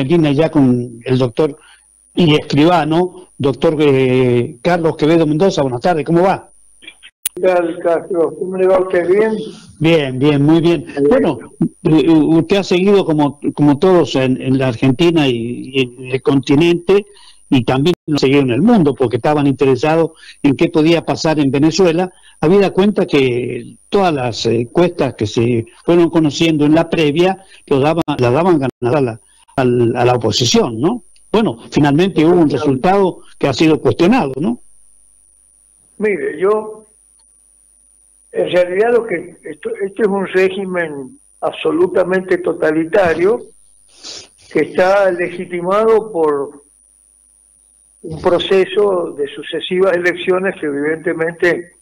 Argentina ya con el doctor y escribano, doctor Carlos Quevedo Mendoza. Buenas tardes, ¿cómo va? ¿Qué tal, Castro? ¿Cómo le va a usted? ¿Bien? Bien, bien, muy bien. Bueno, usted ha seguido como todos en la Argentina y en el continente, y también lo seguido en el mundo, porque estaban interesados en qué podía pasar en Venezuela, habida cuenta que todas las encuestas que se fueron conociendo en la previa la daban ganada a la oposición, ¿no? Bueno, finalmente hubo un resultado que ha sido cuestionado, ¿no? Mire, en realidad esto es un régimen absolutamente totalitario que está legitimado por un proceso de sucesivas elecciones que evidentemente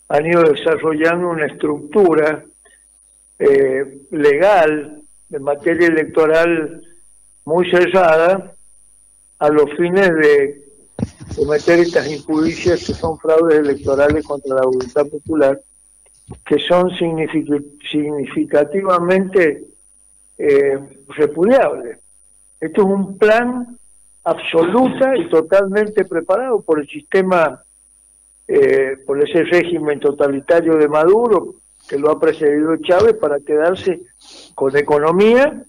han ido desarrollando una estructura legal en materia electoral muy cerrada a los fines de cometer estas impudicias que son fraudes electorales contra la voluntad popular, que son significativamente repudiables. Esto es un plan absoluta y totalmente preparado por el sistema, por ese régimen totalitario de Maduro, que lo ha precedido Chávez, para quedarse con economía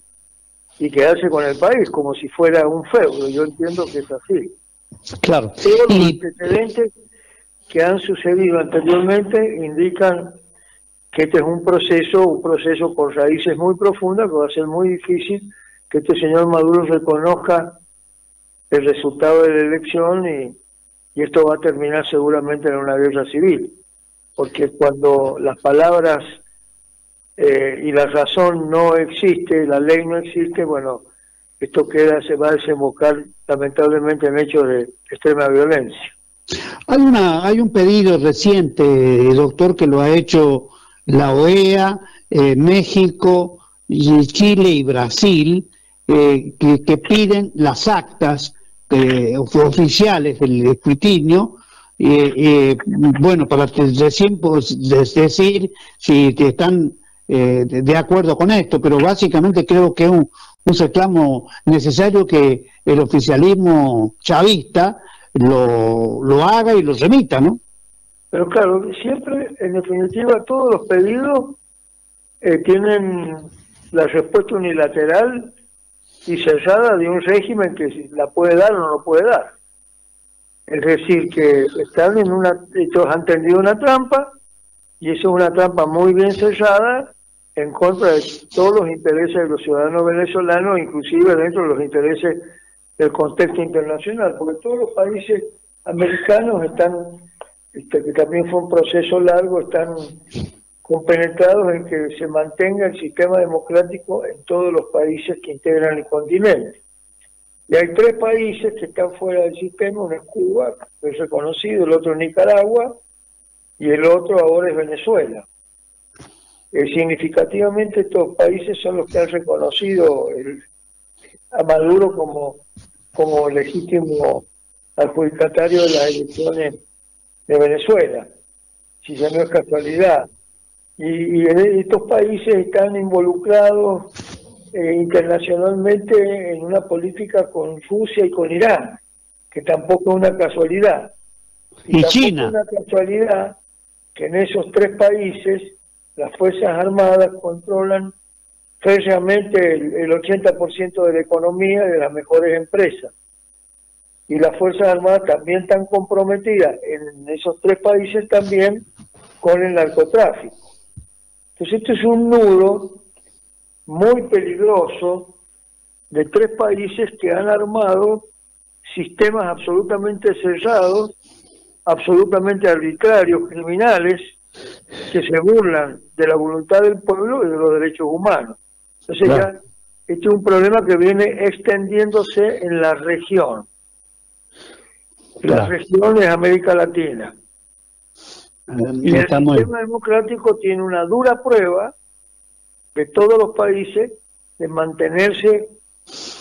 y quedarse con el país, como si fuera un feudo. Yo entiendo que es así. Claro. Todos los antecedentes que han sucedido anteriormente indican que este es un proceso con raíces muy profundas, que va a ser muy difícil que este señor Maduro reconozca el resultado de la elección y esto va a terminar seguramente en una guerra civil, porque cuando las palabras y la razón no existe, la ley no existe, bueno, esto se va a desembocar lamentablemente en hechos de extrema violencia. Hay un pedido reciente, doctor, que lo ha hecho la OEA, México, Chile y Brasil, que piden las actas oficiales del escrutinio, bueno, para recién decir si están de acuerdo con esto, pero básicamente creo que es un reclamo necesario que el oficialismo chavista lo haga y lo remita, ¿no? Pero claro, siempre, en definitiva, todos los pedidos tienen la respuesta unilateral y cerrada de un régimen que la puede dar o no lo puede dar. Es decir, que están ellos han tendido una trampa, y eso es una trampa muy bien cerrada en contra de todos los intereses de los ciudadanos venezolanos, inclusive dentro de los intereses del contexto internacional, porque todos los países americanos que también fue un proceso largo, están compenetrados en que se mantenga el sistema democrático en todos los países que integran el continente. Y hay 3 países que están fuera del sistema: uno es Cuba, que es reconocido, el otro es Nicaragua, y el otro ahora es Venezuela. Significativamente estos países son los que han reconocido a Maduro como legítimo adjudicatario de las elecciones de Venezuela, si ya no es casualidad. Y estos países están involucrados internacionalmente en una política con Rusia y con Irán, que tampoco es una casualidad. Y China. Es una casualidad que en esos 3 países las Fuerzas Armadas controlan férreamente el 80% de la economía y de las mejores empresas. Y las Fuerzas Armadas también están comprometidas en esos 3 países también con el narcotráfico. Entonces esto es un nudo muy peligroso de 3 países que han armado sistemas absolutamente cerrados, absolutamente arbitrarios, criminales, que se burlan de la voluntad del pueblo y de los derechos humanos. Entonces ya este es un problema que viene extendiéndose en la región. La región es América Latina. Y el sistema democrático tiene una dura prueba de todos los países de mantenerse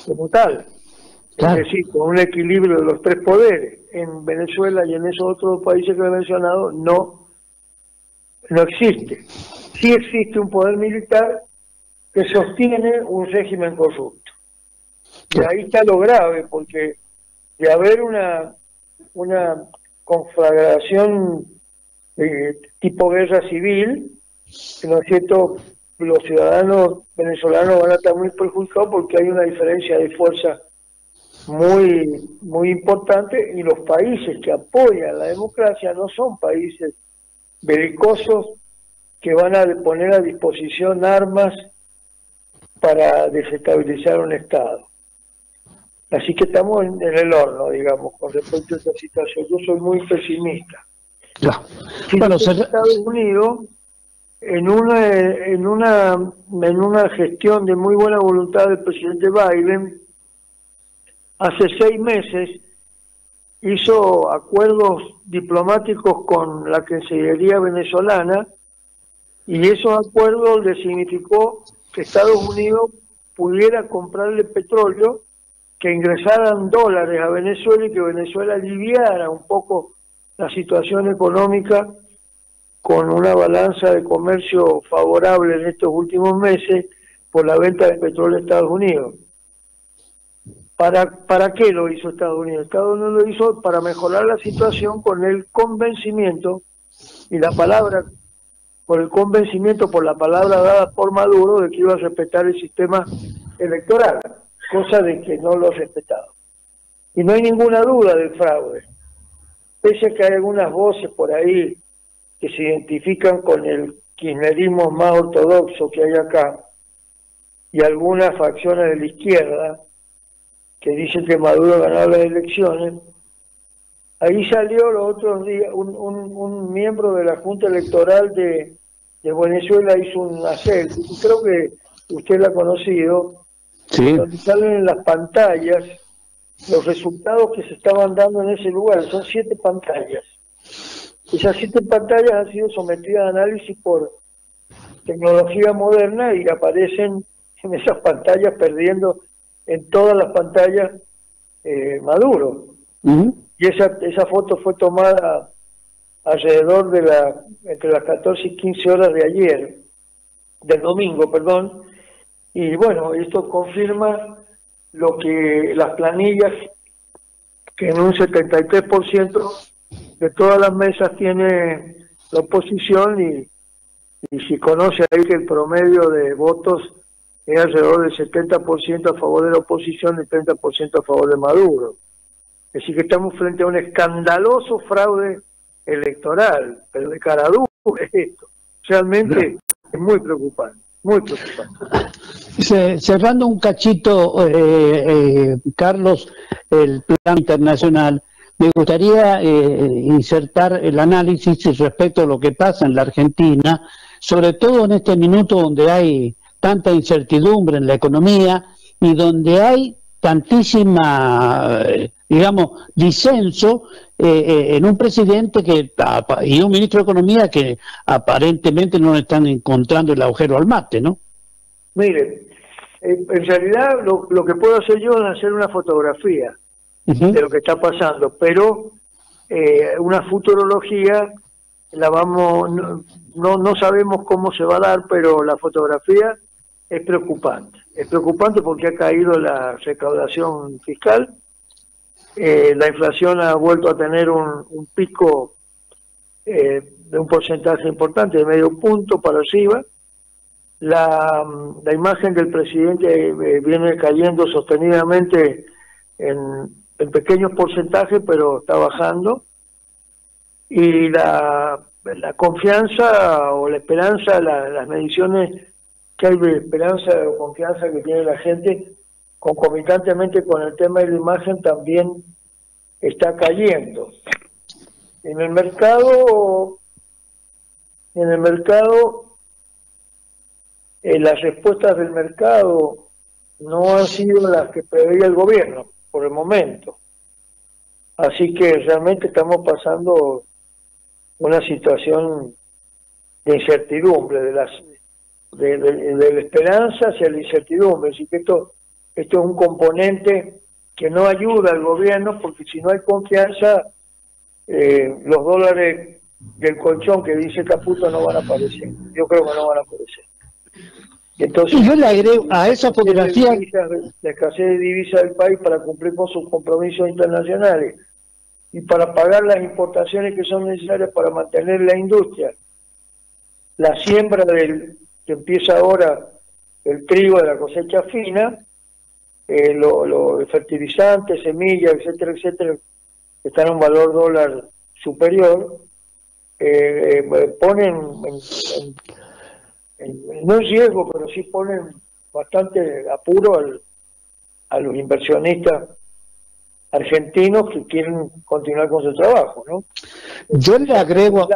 como tal. Es decir, con un equilibrio de los 3 poderes. En Venezuela y en esos otros países que he mencionado no existe. Sí existe un poder militar que sostiene un régimen corrupto. Y ahí está lo grave, porque de haber una conflagración tipo guerra civil, ¿no es cierto?, los ciudadanos venezolanos van a estar muy perjudicados porque hay una diferencia de fuerza muy importante, y los países que apoyan la democracia no son países belicosos que van a poner a disposición armas para desestabilizar un Estado. Así que estamos en el horno, digamos, con respecto a esta situación. Yo soy muy pesimista. Claro. Si Bueno, Estados Unidos, en una gestión de muy buena voluntad del presidente Biden, hace 6 meses hizo acuerdos diplomáticos con la Cancillería venezolana, y esos acuerdos le significó que Estados Unidos pudiera comprarle petróleo, que ingresaran dólares a Venezuela y que Venezuela aliviara un poco la situación económica con una balanza de comercio favorable en estos últimos meses por la venta de petróleo a Estados Unidos. ¿Para qué lo hizo Estados Unidos? Estados Unidos lo hizo para mejorar la situación con el convencimiento, y la palabra, por el convencimiento, por la palabra dada por Maduro, de que iba a respetar el sistema electoral, cosa de que no lo ha respetado. Y no hay ninguna duda del fraude, pese a que hay algunas voces por ahí que se identifican con el kirchnerismo más ortodoxo que hay acá, y algunas facciones de la izquierda que dicen que Maduro ganó las elecciones. Ahí salió los otros días un miembro de la Junta Electoral de Venezuela, hizo una selfie, creo que usted la ha conocido, sí, donde salen en las pantallas los resultados que se estaban dando en ese lugar. Son 7 pantallas. Esas 7 pantallas han sido sometidas a análisis por tecnología moderna y aparecen en esas pantallas, perdiendo en todas las pantallas Maduro. Y esa foto fue tomada alrededor de entre las 14 y 15 horas de ayer, del domingo, perdón. Y bueno, esto confirma lo que las planillas, que en un 73% de todas las mesas tiene la oposición, y si conoce ahí que el promedio de votos es alrededor del 70% a favor de la oposición y 30% a favor de Maduro. Así que estamos frente a un escandaloso fraude electoral, pero de cara dura es esto. Realmente es muy preocupante, muy preocupante. Cerrando un cachito, Carlos, el plano internacional, me gustaría insertar el análisis respecto a lo que pasa en la Argentina, sobre todo en este minuto donde hay tanta incertidumbre en la economía y donde hay tantísima, digamos, disenso en un presidente y un ministro de Economía que aparentemente no están encontrando el agujero al mate, ¿no? Mire, en realidad lo que puedo hacer yo es hacer una fotografía de lo que está pasando, pero una futurología no sabemos cómo se va a dar, pero la fotografía es preocupante porque ha caído la recaudación fiscal, la inflación ha vuelto a tener un pico de un porcentaje importante, de medio punto para arriba. La imagen del presidente viene cayendo sostenidamente en pequeños porcentajes, pero está bajando, y la confianza o la esperanza, las mediciones que hay de esperanza o confianza que tiene la gente, concomitantemente con el tema de la imagen, también está cayendo. En el mercado las respuestas del mercado no han sido las que preveía el gobierno por el momento. Así que realmente estamos pasando una situación de incertidumbre, de la esperanza hacia la incertidumbre. Así que esto es un componente que no ayuda al gobierno, porque si no hay confianza, los dólares del colchón que dice Caputo no van a aparecer. Yo creo que no van a aparecer. Entonces, y yo le agrego a esa fotografía, la escasez de divisas del país para cumplir con sus compromisos internacionales y para pagar las importaciones que son necesarias para mantener la industria, la siembra que empieza ahora el trigo de la cosecha fina, los fertilizantes, semillas, etcétera, etcétera, que están a un valor dólar superior, ponen no en riesgo, pero sí ponen bastante apuro a los inversionistas argentinos que quieren continuar con su trabajo, ¿no? yo le agrego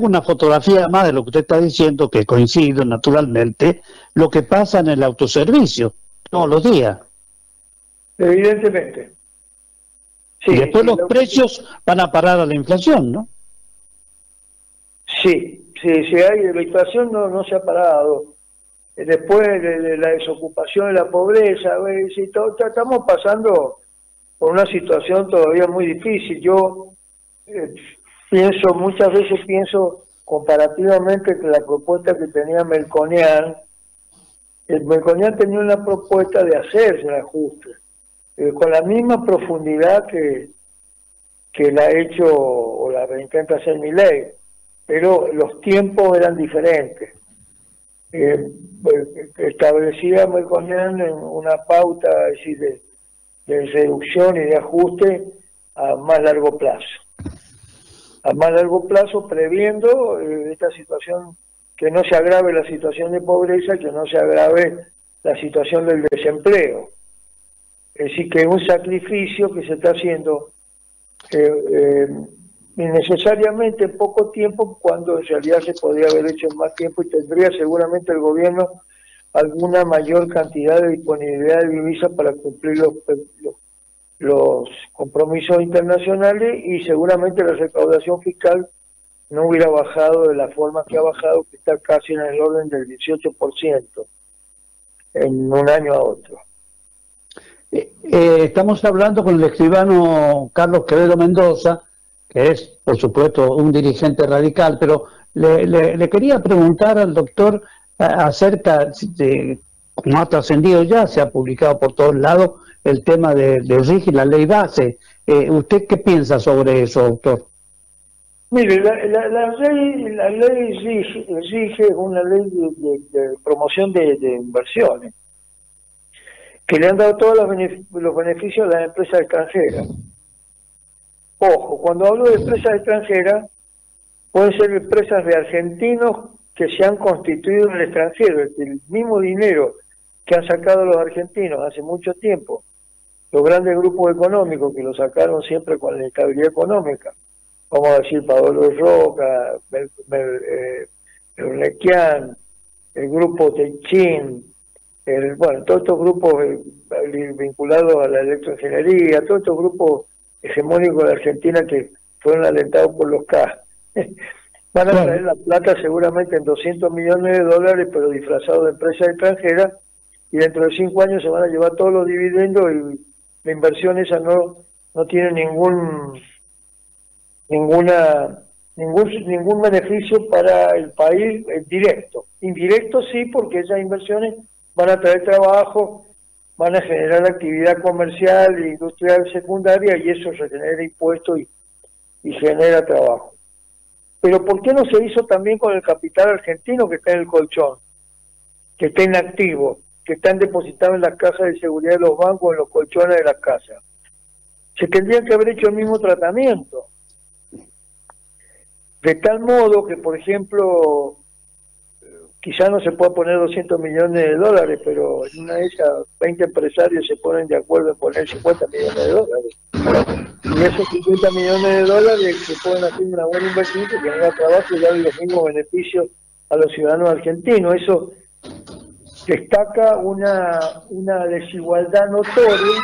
una fotografía más de lo que usted está diciendo, que coincido naturalmente, lo que pasa en el autoservicio todos los días. Evidentemente. Sí, y después los precios van a parar a la inflación, ¿no? Sí, la inflación no se ha parado. Después de la desocupación y la pobreza, estamos pasando por una situación todavía muy difícil. Yo muchas veces pienso comparativamente que la propuesta que tenía Melconian, Melconian tenía una propuesta de hacerse el ajuste, con la misma profundidad que la ha hecho o la intenta hacer Milei, pero los tiempos eran diferentes. Establecía Melconian una pauta, es decir, de reducción y de ajuste a más largo plazo. A más largo plazo, previendo esta situación, que no se agrave la situación de pobreza, que no se agrave la situación del desempleo. Es decir, que es un sacrificio que se está haciendo innecesariamente en poco tiempo, cuando en realidad se podría haber hecho en más tiempo, y tendría seguramente el gobierno alguna mayor cantidad de disponibilidad de divisas para cumplir los compromisos internacionales, y seguramente la recaudación fiscal no hubiera bajado de la forma que ha bajado, que está casi en el orden del 18% en un año a otro. Estamos hablando con el escribano Carlos Quevedo Mendoza, que es, por supuesto, un dirigente radical, pero le quería preguntar al doctor acerca de, como ha trascendido ya, se ha publicado por todos lados, el tema de RIGI, la ley base. ¿Usted qué piensa sobre eso, doctor? Mire, la ley RIGI es una ley de promoción de inversiones, que le han dado todos los beneficios a las empresas extranjeras. Ojo, cuando hablo de empresas extranjeras, pueden ser empresas de argentinos que se han constituido en el extranjero, el mismo dinero que han sacado los argentinos hace mucho tiempo, los grandes grupos económicos que lo sacaron siempre con la estabilidad económica, vamos a decir Paolo Roca, Urnequian, el grupo Techin, todos estos grupos vinculados a la electroingeniería, todos estos grupos hegemónicos de Argentina que fueron alentados por los K. Van a traer la plata seguramente en $200 millones, pero disfrazados de empresas extranjeras, y dentro de 5 años se van a llevar todos los dividendos, y la inversión esa no tiene ningún beneficio para el país directo. Indirecto sí, porque esas inversiones van a traer trabajo, van a generar actividad comercial e industrial secundaria, y eso se genera impuestos y genera trabajo. Pero ¿por qué no se hizo también con el capital argentino que está en el colchón, que está inactivo, que están depositados en las cajas de seguridad de los bancos, en los colchones de las casas? Se tendría que haber hecho el mismo tratamiento, de tal modo que, por ejemplo, quizás no se pueda poner $200 millones, pero en una de esas 20 empresarios se ponen de acuerdo en poner $50 millones. Y esos $50 millones se pueden hacer una buena inversión que genera trabajo y dar los mismos beneficios a los ciudadanos argentinos. Eso destaca una desigualdad notoria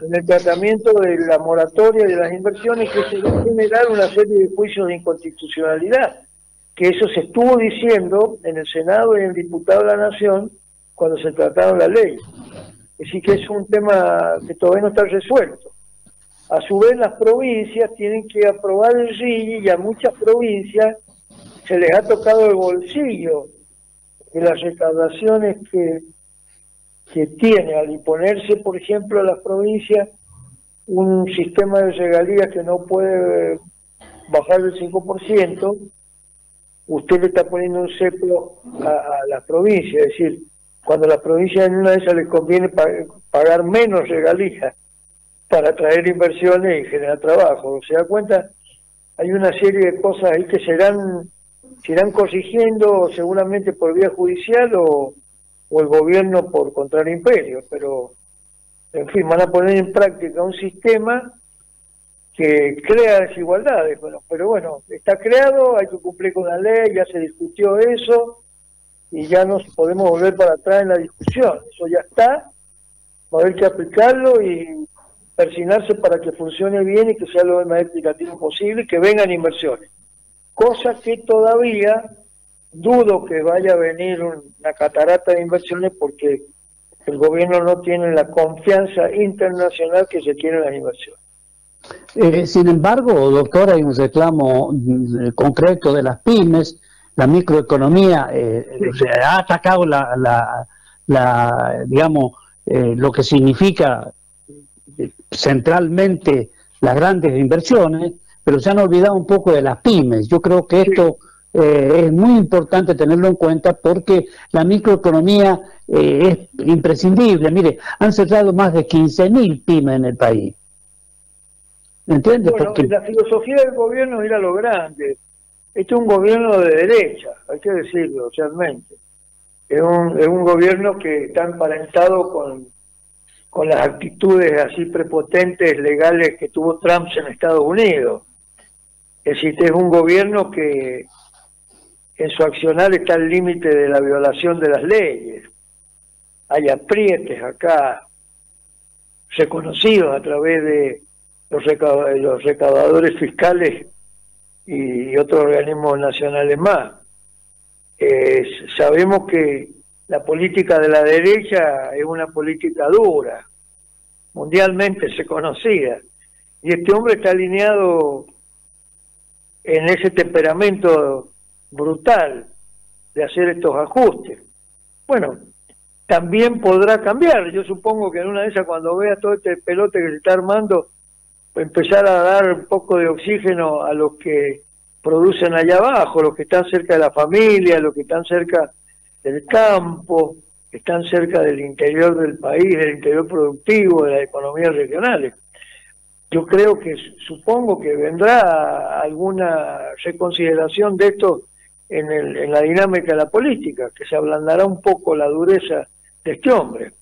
en el tratamiento de la moratoria y de las inversiones, que se va a generar una serie de juicios de inconstitucionalidad, que eso se estuvo diciendo en el Senado y en el Diputado de la Nación cuando se trataron la ley. Así que es un tema que todavía no está resuelto. A su vez, las provincias tienen que aprobar el RIGI, y a muchas provincias se les ha tocado el bolsillo que las recaudaciones que tiene al imponerse, por ejemplo, a las provincias un sistema de regalías que no puede bajar del 5%, usted le está poniendo un cepo a las provincias, es decir, cuando a las provincias en una de esas les conviene pagar menos regalías para atraer inversiones y generar trabajo. ¿Se da cuenta? Hay una serie de cosas ahí que se irán corrigiendo seguramente por vía judicial o el gobierno por contrario imperio, pero en fin, van a poner en práctica un sistema que crea desigualdades. Bueno, pero bueno, está creado, hay que cumplir con la ley, ya se discutió eso y ya no podemos volver para atrás en la discusión. Eso ya está, va a haber que aplicarlo y persignarse para que funcione bien y que sea lo más explicativo posible y que vengan inversiones. Cosa que todavía dudo que vaya a venir una catarata de inversiones porque el gobierno no tiene la confianza internacional que se tiene en las inversiones. Sin embargo, doctor, hay un reclamo concreto de las pymes, la microeconomía, ha atacado digamos, lo que significa centralmente las grandes inversiones, pero se han olvidado un poco de las pymes. Yo creo que esto es muy importante tenerlo en cuenta porque la microeconomía es imprescindible. Mire, han cerrado más de 15.000 pymes en el país. ¿Me entiendes? Bueno, porque la filosofía del gobierno es ir a lo grande. Este es un gobierno de derecha, hay que decirlo realmente. Es un gobierno que está emparentado con las actitudes así prepotentes legales que tuvo Trump en Estados Unidos. Es decir, es un gobierno que en su accionar está al límite de la violación de las leyes. Hay aprietes acá reconocidos a través de los recaudadores fiscales y otros organismos nacionales más. Sabemos que la política de la derecha es una política dura, mundialmente reconocida, y este hombre está alineado en ese temperamento brutal de hacer estos ajustes. Bueno, también podrá cambiar. Yo supongo que en una de esas, cuando vea todo este pelote que se está armando, empezar a dar un poco de oxígeno a los que producen allá abajo, los que están cerca de la familia, los que están cerca del campo, que están cerca del interior del país, del interior productivo, de las economías regionales. Yo creo que, supongo que vendrá alguna reconsideración de esto en la dinámica de la política, que se ablandará un poco la dureza de este hombre.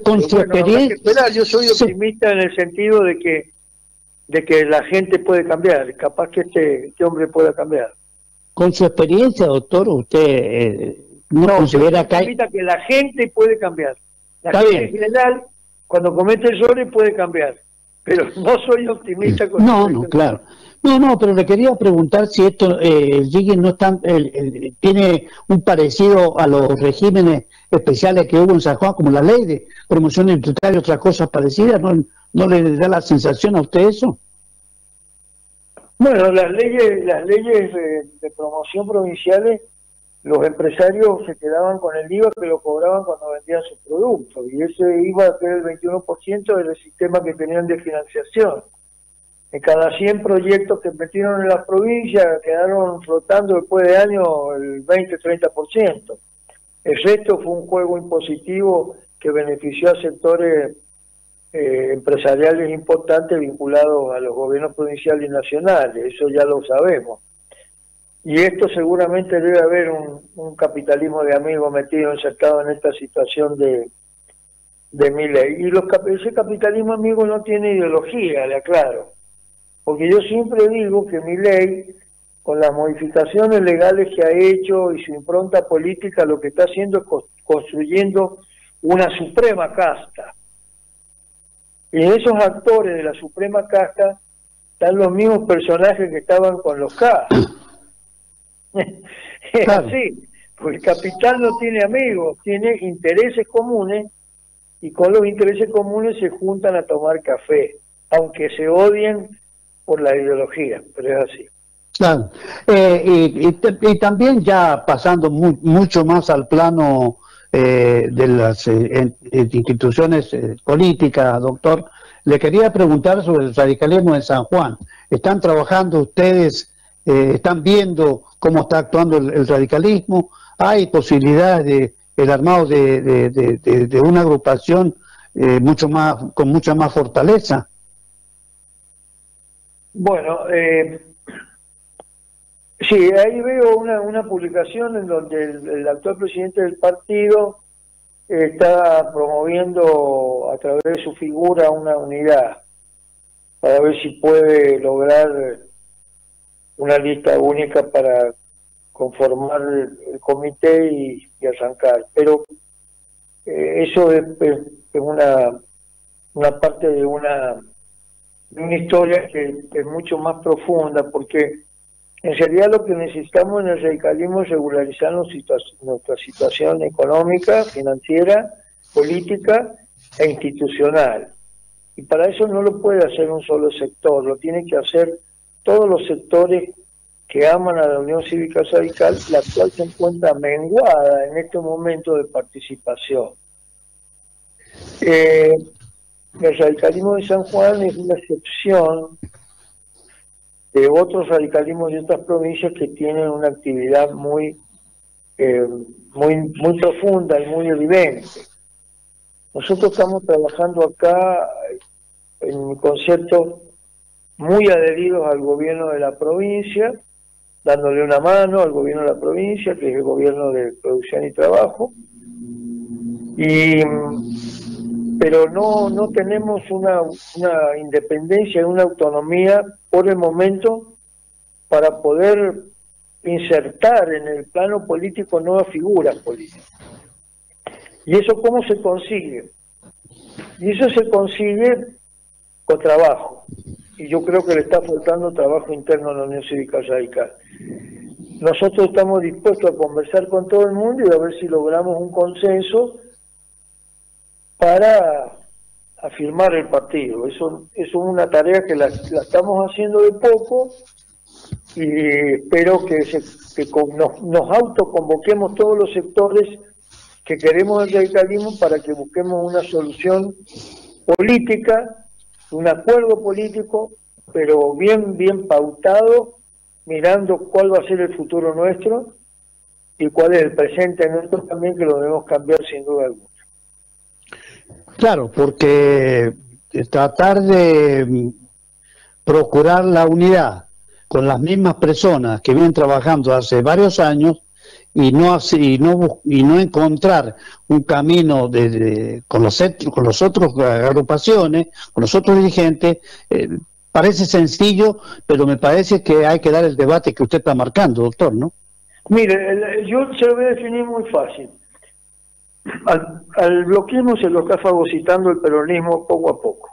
Con su experiencia... Yo soy optimista en el sentido de que la gente puede cambiar, capaz que este hombre pueda cambiar. Con su experiencia, doctor, usted no considera que hay... que la gente puede cambiar. La Está gente bien. en general, cuando comete errores, puede cambiar. Pero no soy optimista con No, claro. No, pero le quería preguntar si esto, el RIGI no está, tiene un parecido a los regímenes especiales que hubo en San Juan, como la ley de promoción industrial y otras cosas parecidas. ¿No le da la sensación a usted eso? Bueno, las leyes de promoción provinciales, los empresarios se quedaban con el IVA que lo cobraban cuando vendían sus productos, y ese IVA, que era el 21%, era el sistema que tenían de financiación. En cada 100 proyectos que metieron en la provincia quedaron flotando después de años el 20-30%. El resto fue un juego impositivo que benefició a sectores empresariales importantes vinculados a los gobiernos provinciales y nacionales, eso ya lo sabemos. Y esto seguramente debe haber un capitalismo de amigos metido, insertado en esta situación de Milei. Y ese capitalismo amigo no tiene ideología, le aclaro. Porque yo siempre digo que Milei, con las modificaciones legales que ha hecho y su impronta política, lo que está haciendo es construyendo una suprema casta. Y en esos actores de la suprema casta están los mismos personajes que estaban con los K. Es así, porque el capital no tiene amigos, tiene intereses comunes, y con los intereses comunes se juntan a tomar café, aunque se odien por la ideología, pero es así. Claro. Y también ya pasando mucho más al plano de las instituciones políticas, doctor, le quería preguntar sobre el radicalismo en San Juan. ¿Están trabajando ustedes, están viendo cómo está actuando el radicalismo? ¿Hay posibilidades de el armado de una agrupación mucho más, con mucha más fortaleza? Bueno, sí, ahí veo una publicación en donde el actual presidente del partido está promoviendo a través de su figura una unidad para ver si puede lograr una lista única para conformar el comité y arrancar. Pero eso es una parte de una historia que es mucho más profunda, porque en realidad lo que necesitamos en el radicalismo es regularizar nuestra situación económica, financiera, política e institucional. Y para eso no lo puede hacer un solo sector, lo tiene que hacer todos los sectores que aman a la Unión Cívica Radical, la cual se encuentra menguada en este momento de participación. El radicalismo de San Juan es una excepción de otros radicalismos de otras provincias que tienen una actividad muy profunda y muy evidente. Nosotros estamos trabajando acá en conceptos muy adheridos al gobierno de la provincia, dándole una mano al gobierno de la provincia, que es el gobierno de producción y trabajo, pero no tenemos una independencia, una autonomía por el momento para poder insertar en el plano político nuevas figuras políticas. ¿Y eso cómo se consigue? Y eso se consigue con trabajo. Y yo creo que le está faltando trabajo interno a la Unión Cívica Radical. Nosotros estamos dispuestos a conversar con todo el mundo y a ver si logramos un consenso para afirmar el partido. Eso es una tarea que la estamos haciendo de poco y espero que nos autoconvoquemos todos los sectores que queremos el radicalismo para que busquemos una solución política, un acuerdo político, pero bien pautado, mirando cuál va a ser el futuro nuestro y cuál es el presente nuestro también, que lo debemos cambiar sin duda alguna. Claro, porque tratar de procurar la unidad con las mismas personas que vienen trabajando hace varios años y no encontrar un camino con los otros agrupaciones, con los otros dirigentes, parece sencillo, pero me parece que hay que dar el debate que usted está marcando, doctor, ¿no? Mire, yo se lo voy a definir muy fácil. Al bloquismo se lo está fagocitando el peronismo poco a poco.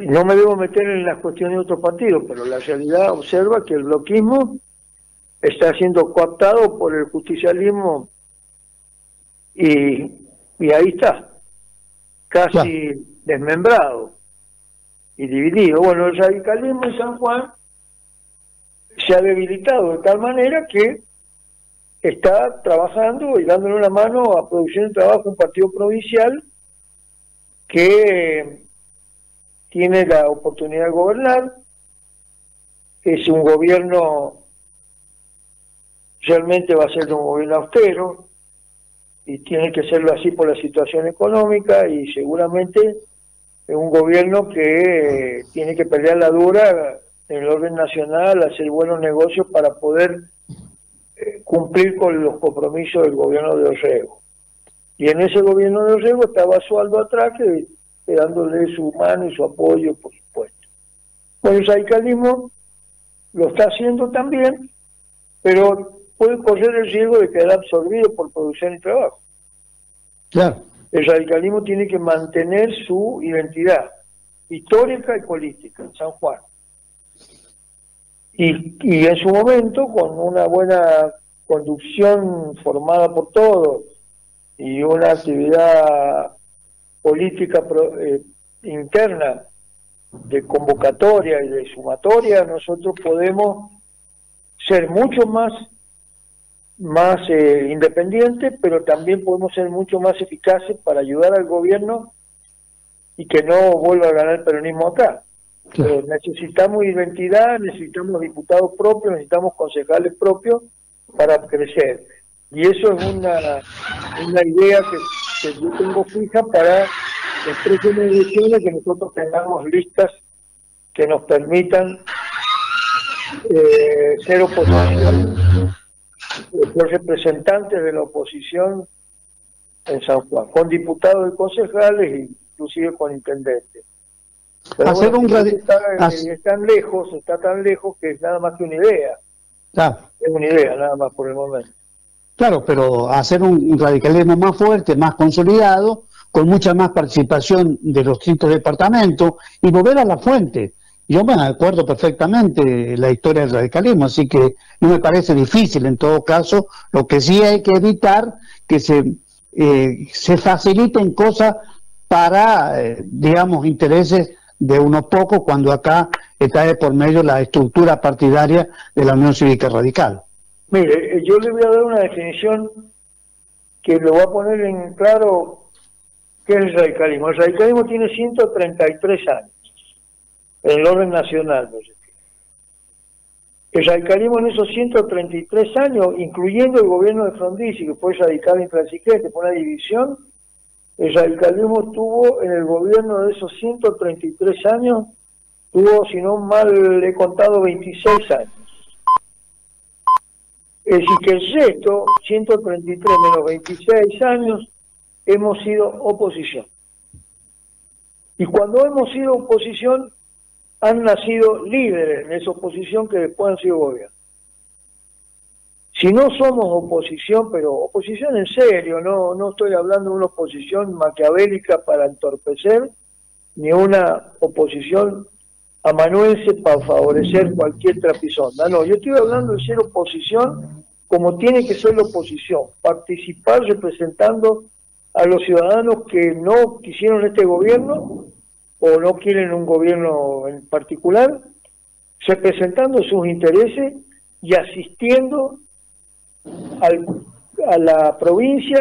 No me debo meter en las cuestiones de otros partidos, pero la realidad observa que el bloquismo está siendo cooptado por el justicialismo y ahí está, casi desmembrado y dividido. Bueno, el radicalismo en San Juan se ha debilitado de tal manera que está trabajando y dándole una mano a Producción y Trabajo, un partido provincial que tiene la oportunidad de gobernar. Es un gobierno, realmente va a ser un gobierno austero y tiene que serlo así por la situación económica, y seguramente es un gobierno que tiene que pelear la dura en el orden nacional, hacer buenos negocios para poder cumplir con los compromisos del gobierno de Orrego. Y en ese gobierno de Orrego estaba Basualdo atrás, dándole su mano y su apoyo, por supuesto. Bueno, el radicalismo lo está haciendo también, pero puede correr el riesgo de quedar absorbido por Producción y Trabajo. Claro. El radicalismo tiene que mantener su identidad histórica y política en San Juan. Y en su momento, con una buena conducción formada por todos y una actividad política interna de convocatoria y de sumatoria, nosotros podemos ser mucho más independientes, pero también podemos ser mucho más eficaces para ayudar al gobierno y que no vuelva a ganar el peronismo acá. Pero necesitamos identidad, necesitamos diputados propios, necesitamos concejales propios para crecer. Y eso es una idea que yo tengo fija para las próximas elecciones, que nosotros tengamos listas que nos permitan ser oposición, ser representantes de la oposición en San Juan, con diputados y concejales, inclusive con intendentes. Pero hacer bueno, está tan lejos que es nada más que una idea. Es una idea nada más por el momento. Claro, pero hacer un radicalismo más fuerte, más consolidado, con mucha más participación de los distintos departamentos y volver a la fuente. Yo me acuerdo perfectamente de la historia del radicalismo, así que no me parece difícil en todo caso. Lo que sí hay que evitar que se faciliten cosas para, digamos, intereses de unos pocos, cuando acá está de por medio la estructura partidaria de la Unión Cívica Radical. Mire, yo le voy a dar una definición que lo va a poner en claro qué es el radicalismo. El radicalismo tiene 133 años en el orden nacional. El radicalismo en esos 133 años, incluyendo el gobierno de Frondizi, que fue radical intransigente, fue una división, el radicalismo tuvo en el gobierno de esos 133 años, tuvo, si no mal he contado, 26 años. Es decir, que el resto, 133 menos 26 años, hemos sido oposición. Y cuando hemos sido oposición, han nacido líderes en esa oposición que después han sido gobierno. Si no somos oposición, pero oposición en serio, no estoy hablando de una oposición maquiavélica para entorpecer, ni una oposición amanuense para favorecer cualquier trapisonda. No, yo estoy hablando de ser oposición como tiene que ser la oposición, participar representando a los ciudadanos que no quisieron este gobierno o no quieren un gobierno en particular, representando sus intereses y asistiendo a la provincia,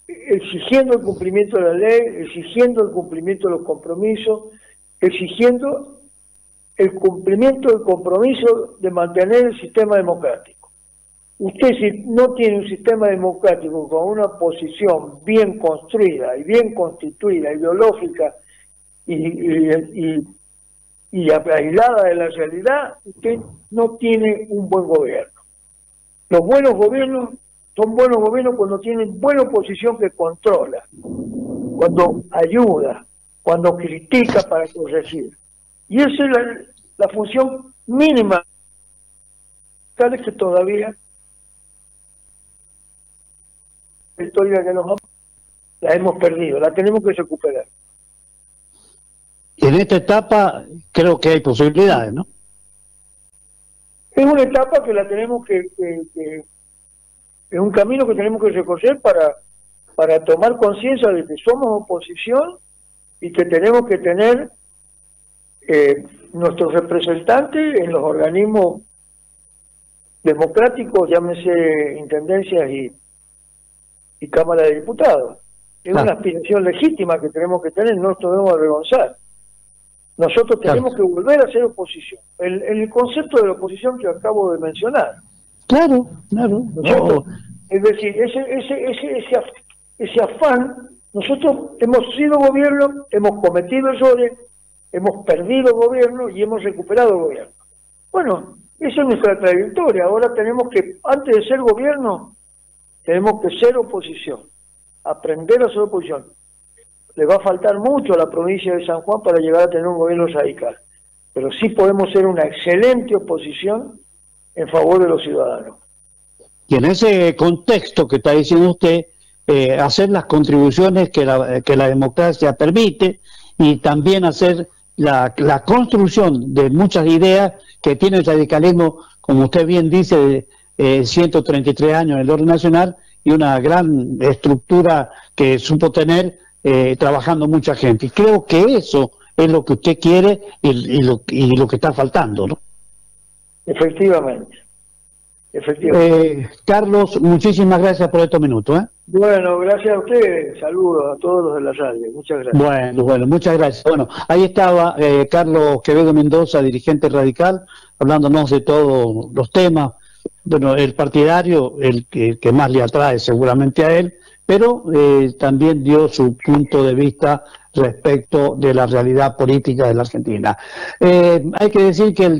exigiendo el cumplimiento de la ley, exigiendo el cumplimiento de los compromisos, exigiendo el cumplimiento del compromiso de mantener el sistema democrático. Usted, si no tiene un sistema democrático con una oposición bien construida y bien constituida, ideológica y aislada de la realidad, usted no tiene un buen gobierno. Los buenos gobiernos son buenos gobiernos cuando tienen buena oposición que controla, cuando ayuda, cuando critica para corregir. Y esa es la función mínima que todavía la historia que la hemos perdido, la tenemos que recuperar. Y en esta etapa creo que hay posibilidades, ¿no? Es una etapa que la tenemos que es un camino que tenemos que recorrer para tomar conciencia de que somos oposición y que tenemos que tener nuestros representantes en los organismos democráticos, llámese intendencias y Cámara de Diputados. Es una aspiración legítima que tenemos que tener, no nos debemos avergonzar. Nosotros tenemos que volver a ser oposición. El concepto de la oposición que acabo de mencionar. Claro. Es decir, ese afán, nosotros hemos sido gobierno, hemos cometido errores, hemos perdido gobierno y hemos recuperado gobierno. Bueno, esa es nuestra trayectoria. Ahora tenemos que, antes de ser gobierno, tenemos que ser oposición, aprender a ser oposición. Le va a faltar mucho a la provincia de San Juan para llegar a tener un gobierno radical, pero sí podemos ser una excelente oposición en favor de los ciudadanos. Y en ese contexto que está diciendo usted, hacer las contribuciones que la democracia permite y también hacer la construcción de muchas ideas que tiene el radicalismo, como usted bien dice, 133 años en el orden nacional y una gran estructura que supo tener trabajando mucha gente. Y creo que eso es lo que usted quiere y lo que está faltando, ¿no? Efectivamente. Carlos, muchísimas gracias por estos minutos. Bueno, gracias a ustedes. Saludos a todos los de la radio. Muchas gracias. Bueno, muchas gracias. Bueno, ahí estaba Carlos Quevedo Mendoza, dirigente radical, hablándonos de todos los temas. Bueno, el partidario, el que más le atrae seguramente a él, pero también dio su punto de vista respecto de la realidad política de la Argentina. Hay que decir que el